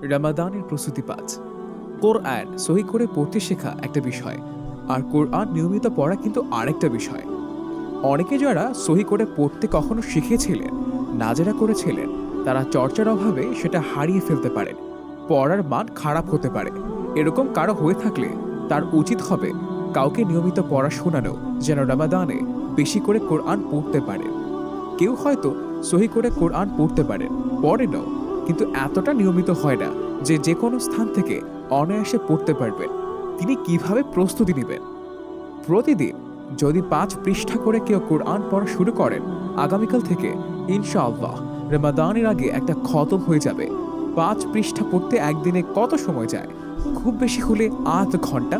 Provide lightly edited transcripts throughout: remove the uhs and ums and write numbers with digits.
রমাদানের প্রস্তুতি ৫। কোরআন সহি করে পড়তে শেখা একটা বিষয়, আর কোরআন নিয়মিত পড়া কিন্তু আরেকটা বিষয়। অনেকে যারা সহি করে পড়তে কখনো শিখেছিলেন, নাজারা করেছিলেন, তারা চর্চার অভাবে সেটা হারিয়ে ফেলতে পারেন। পড়ার মান খারাপ হতে পারে। এরকম কারো হয়ে থাকলে তার উচিত হবে কাউকে নিয়মিত পড়া শোনানো, যেন রমাদানে বেশি করে কোরআন পড়তে পারে। কেউ হয়তো সহি করে কোরআন পড়তে পারেন, পড়েনও, কিন্তু এতটা নিয়মিত হয় না যে যে কোনো স্থান থেকে অনায়াসে পড়তে পারবেন। তিনি কিভাবে প্রস্তুতি নেবেন? প্রতিদিন যদি ৫ পৃষ্ঠা করে কেউ কোরআন পড়া শুরু করেন, আগামীকাল থেকে ইনশাআল্লাহ রমাদানের আগে একটা খতম হয়ে যাবে। ৫ পৃষ্ঠা পড়তে একদিনে কত সময় যায়? খুব বেশি হলে ৮ ঘন্টা।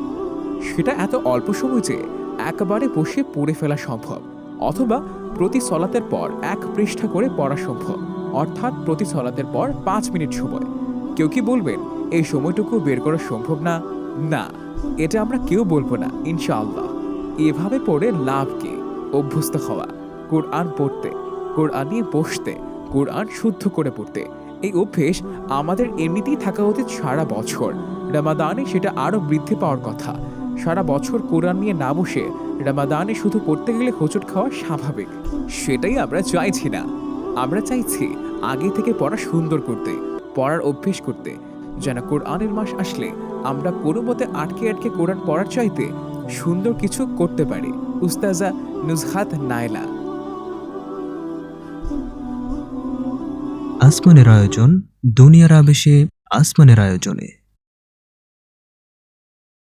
সেটা এত অল্প সময় যে একবারে বসে পড়ে ফেলা সম্ভব, অথবা প্রতি সলাতের পর ১ পৃষ্ঠা করে পড়া সম্ভব, অর্থাৎ প্রতি সলাতের পর ৫ মিনিট সময়। কেউ কি বলবেন এই সময়টুকু বের করা সম্ভব না? না, এটা আমরা কেউ বলবো না ইনশাআল্লাহ। এভাবে পড়ে লাভ কি? অভ্যস্ত হওয়া, কোরআন পড়তে, কোরআন নিয়ে বসতে, কোরআন শুদ্ধ করে পড়তে। এই অভ্যেস আমাদের এমনিতেই থাকা উচিত সারা বছর। রমাদানে সেটা আরও বৃদ্ধি পাওয়ার কথা। সারা বছর কোরআন নিয়ে না বসে রমাদানে শুধু পড়তে গেলে হোঁচট খাওয়া স্বাভাবিক। সেটাই আমরা চাইছি না। আমরা চাইছি আগে থেকে পড়া সুন্দর করতে, পড়ার অভ্যেস করতে, যেন কোরআনের মাস আসলে আমরা কোনো মতে আটকে আটকে কোরআন পড়ার চাইতে সুন্দর কিছু করতে পারি। উস্তাজা নুজহাত নাইলা। আসমানের আয়োজন, দুনিয়ার আবেশে আসমানের আয়োজনে।